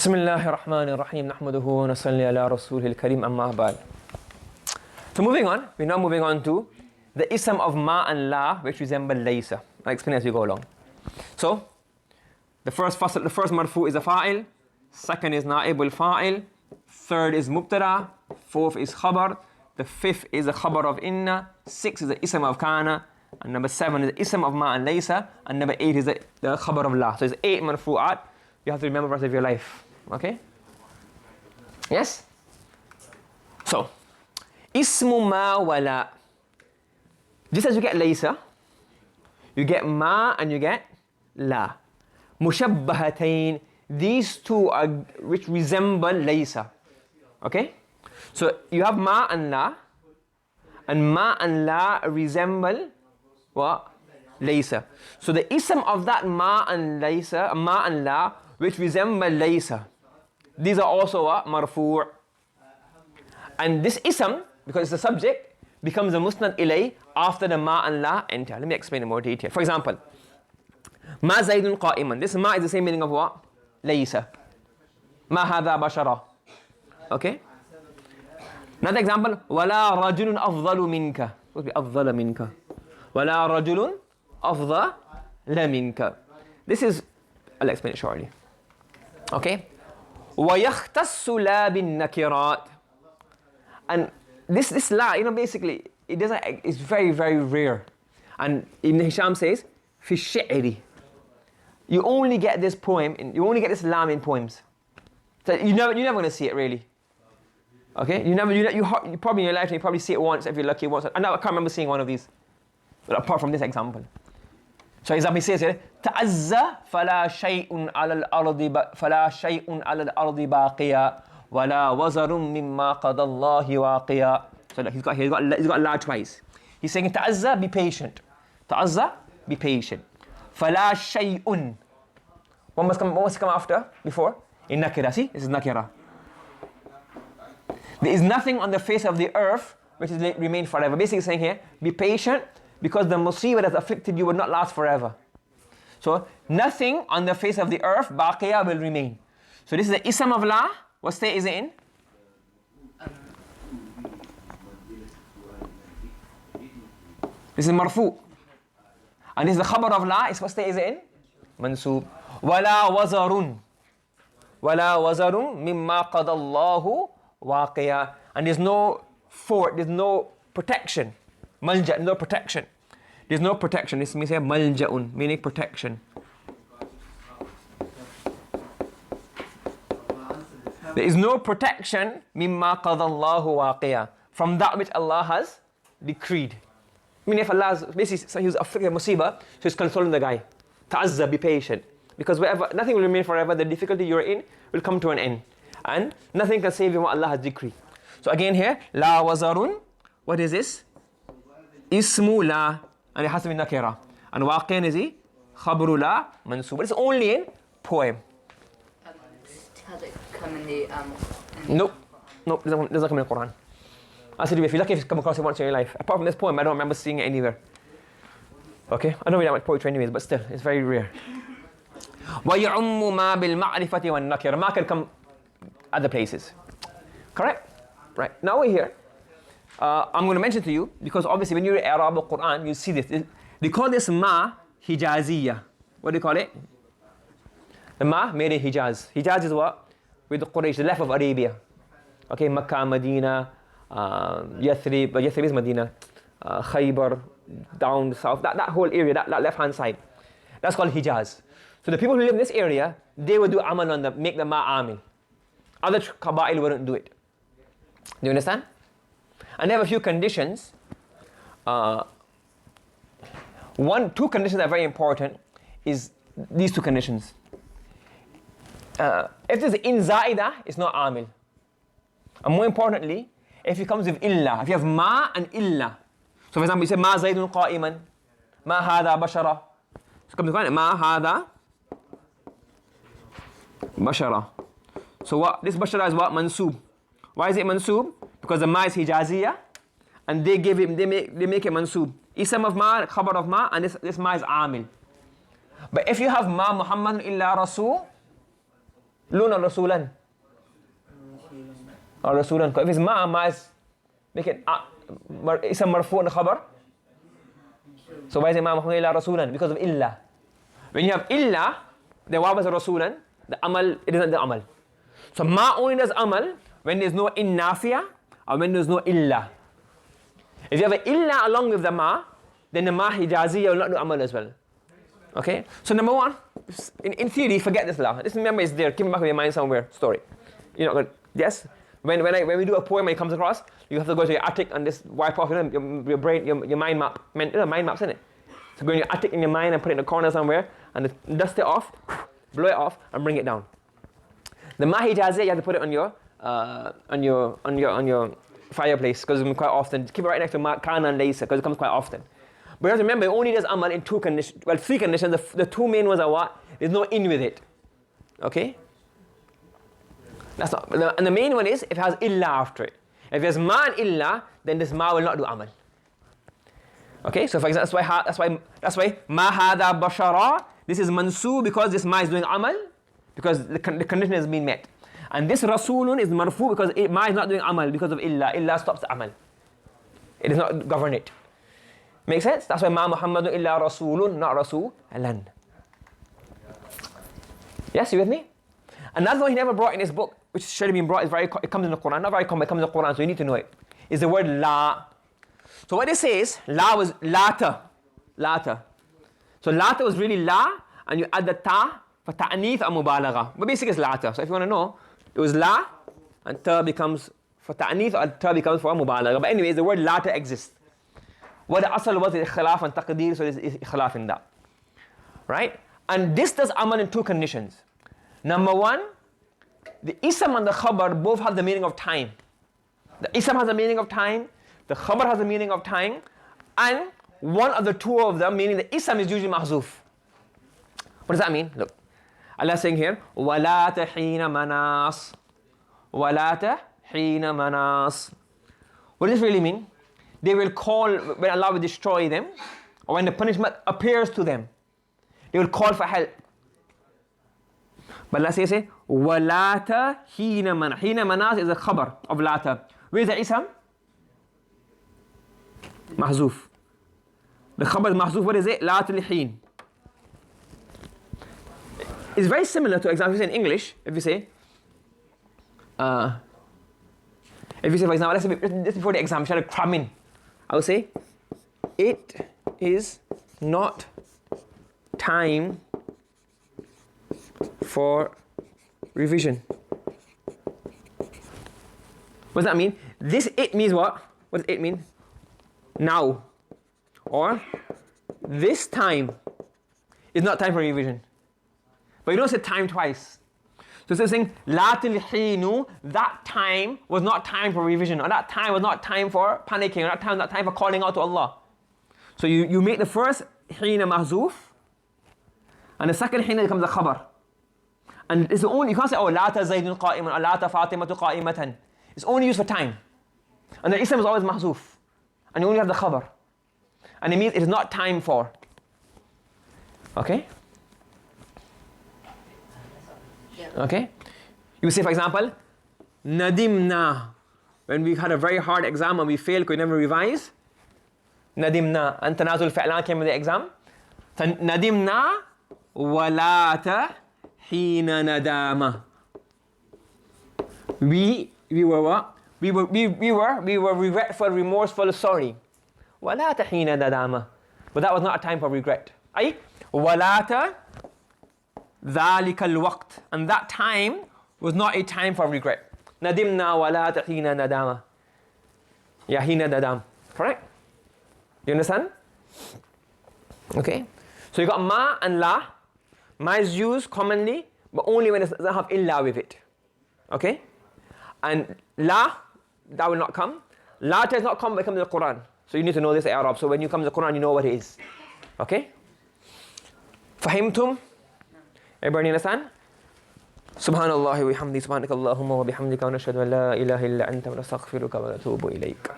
Bismillahir Rahmanir Rahim. Nahmaduhu wa nasalli ala rasulil kareem, amma ba'd. So moving on, we're now moving on to the ism of ma and la, which resemble laysa. I'll explain as we go along. So the first marfu is a fa'il, second is na'ibul fa'il, third is mubtada, fourth is khabar, the fifth is a khabar of inna, sixth is the ism of kana, and number seven is the ism of ma and laysa, and number eight is the khabar of la. So it's 8 marfu'at. You have to remember the rest of your life. Okay? Yes? So, ismu ma wala. Just as you get laysa, you get ma and you get la. Mushabbahatayn. These two are which resemble laysa. Okay? So, you have ma and ma and la resemble what? Laysa. So, the ism of that ma and la, which resemble laysa, these are also marfu'. And this ism, because it's the subject, becomes a musnad ilay after the ma and la enter. Let me explain in more detail. For example, ma zaydun qa'iman. This ma is the same meaning of what? Laysa. Ma hadha bashara. Okay? Another example, wala rajulun afdalu minka. What would be afdala minka? Wala rajulun afdala minka. This is, I'll explain it shortly. Okay? وَيَخْتَصُّ لَا بِالنَّكِرَاتِ. And this la, basically, it's very, very rare. And Ibn Hisham says, فِي الشِّعْرِ. You only get this you only get this lam in poems. So you're never going to see it really. Okay? You probably in your lifetime, you probably see it once if you're lucky once. And I can't remember seeing one of these. But apart from this example. So example, he says here, تَعَزَّ فَلَا شَيْءٌ عَلَى الْأَرْضِ بَاقِيًا وَلَا وَزَرٌ مِمَّا قَضَى اللَّهِ وَاقِيًا. So he's got la twice. He's saying, تَعَزَّ, be patient. تَعَزَّ, be patient. فَلَا شَيْءٌ. What must come after, before? In nakira, see? This is nakira. There is nothing on the face of the earth which is remain forever. Basically saying here, be patient, because the musibah that afflicted you will not last forever. So, nothing on the face of the earth, baqiya, will remain. So, this is the ism of la. What state is it in? This is marfu. And this is the khabar of la. What state is it in? Mansoob. Wala wazarun. Wala wazarun mimma qadallahu waqiya. And there's no fort, there's no protection. Malja, no protection. There's no protection. This means here malja'un, meaning protection. There is no protection mimma qadallahu waqiya, from that which Allah has decreed. Meaning if Allah has, basically, so he was afflicted with musibah, so he's consoling the guy. Ta'azza, be patient. Because nothing will remain forever. The difficulty you're in will come to an end. And nothing can save you what Allah has decreed. So again here, la wazarun. What is this? Ismu la, and it has to be nakira. And waqiyan is he? Khabru la mansub. But it's only in poem. Has it come in the Nope, it doesn't come in the Quran. I said, if you're lucky if you come across it once in your life. Apart from this poem, I don't remember seeing it anywhere. Okay? I don't read that much poetry anyways, but still, it's very rare. وَيَعُمُّ مَا بِالْمَعْرِفَةِ وَالنَّكِرَ. Ma can come other places. Correct? Right. Now we're here. I'm going to mention to you, because obviously when you read Arab or Quran, you see this. They call this ma Hijaziyya. What do you call it? The ma made in Hijaz. Hijaz is what? With the Quraysh, the left of Arabia. Okay, Makkah, Medina, Yathrib, but Yathrib is Medina, Khaybar, down south, that whole area, that left-hand side. That's called Hijaz. So the people who live in this area, they would do amal on make the ma amil. Other Qaba'il wouldn't do it. Do you understand? And they have a few conditions. Two conditions that are very important is these two conditions. If there's in zaida, it's not amil. And more importantly, if it comes with illa, if you have ma and illa. So for example, you say ma zaydun qa'iman, ma hadha bashara. So comes with ma hadha bashara. So what? This bashara is what? Mansoob. Why is it mansoob? Because the ma is Hijaziyya, and they make it mansoob. Ism of ma, khabar of ma, and this ma is amil. But if you have ma Muhammadun illa Rasul, Lun or rasulan? Or rasulan. If it's ma is, make it ism marfu and khabar. So why is it ma Muhammad illa rasulan? Because of illa. When you have illa, then what was a rasulan? The amal, it isn't the amal. So ma only does amal when there's no in nafiya or when there's no illa. If you have an illa along with the ma, then the ma hijaziyya will not do amal as well. Okay? So number one, in theory, forget this law. Just remember it's there. Keep it back in your mind somewhere. Story. You're not going to, yes? When we do a poem and it comes across, you have to go to your attic and just wipe off your brain, your mind map. Mind maps, isn't it? So go in your attic in your mind and put it in a corner somewhere and dust it off, blow it off and bring it down. The ma hijaziyya, you have to put it on your fireplace because it comes quite often. Keep it right next to ma kana and laysa because it comes quite often. But you have to remember, it only does amal in two conditions. Well, three conditions. The two main ones are what? There's no in with it. Okay? That's not. And the main one is if it has illa after it. If there's ma and illa, then this ma will not do amal. Okay? So for example, that's why ma hada bashara. This is mansub because this ma is doing amal because the condition has been met. And this rasulun is marfu because ma is not doing amal because of illa. Illa stops the amal. It does not govern it. Make sense? That's why ma Muhammadun illa rasulun, not rasulan. Yes, you with me? Another one he never brought in his book, which should have been brought, it comes in the Quran, not very common, it comes in the Quran, so you need to know it. Is the word la. So what it says, la was lata. So lata was really la, and you add the ta for ta'neeth or mubalagha. But basically it's lata. So if you want to know, it was la, and ta becomes for ta'neeth, or ta becomes for mubalagha. But anyways, the word lata exists. What the asal was is khilaf and taqdeer, so there's khilaf in that. Right? And this does amal in two conditions. Number one, the ism and the khabar both have the meaning of time. The ism has the meaning of time, the khabar has the meaning of time, and one of the two of them, meaning the ism is usually mahzuf. What does that mean? Look. Allah is saying here, وَلَا تَحِينَ مَنَاصٍ وَلَا تَحِينَ مَنَاصٍ. What does this really mean? They will call, when Allah will destroy them, or when the punishment appears to them, they will call for help. But Allah says, وَلَاتَ حِينَ مَنَا. حِينَ manas is a khabar of lata. Where is the isam? Mahzuf. The khabar is mahzuf. What is it? Lata lihin. It's very similar to example in English. If you say, for example, let's say just before the exam, try to cram in. I will say, it is not time for revision. What does that mean? This it means what? What does it mean? Now. Or this time is not time for revision. But you don't say time twice. So it's saying, Latil Hinu, that time was not time for revision, or that time was not time for panicking, or that time was not time for calling out to Allah. So you make the first Hina mahzuf, and the second Hina becomes a khabar. And it's only, you can't say, oh, Lata Zaydun qa'iman, or Lata Fatimatu qa'imatan. It's only used for time. And the ism is always mahzuf. And you only have the khabar. And it means it is not time for. Okay? Okay? You say, for example, Nadimna. When we had a very hard exam and we failed, could never revise. Nadimna. And Tanazul Fa'lan came with the exam. Nadimna walata hina nadama. We were what? We were regretful, remorseful, sorry. Walata hina nadama. But that was not a time for regret. Ay? Walata ذَلِكَ الْوَقْتِ. And that time was not a time for regret. Nadimna walata hina nadama. Yeah, hina nadam. Correct? You understand? Okay. So you got ma and la. Ma is used commonly, but only when it doesn't have illa with it. Okay? And la, that will not come. La does not come, but it comes in the Quran. So you need to know this Arab. So when you come to the Quran, you know what it is. Okay? Fahimtum? Everybody understand? Subhanallah wa bihamdi, subhanakallahumma wa bihamdika wa nashhadu an la ilaha illa anta wa nastaghfiruka wa natubu ilayk.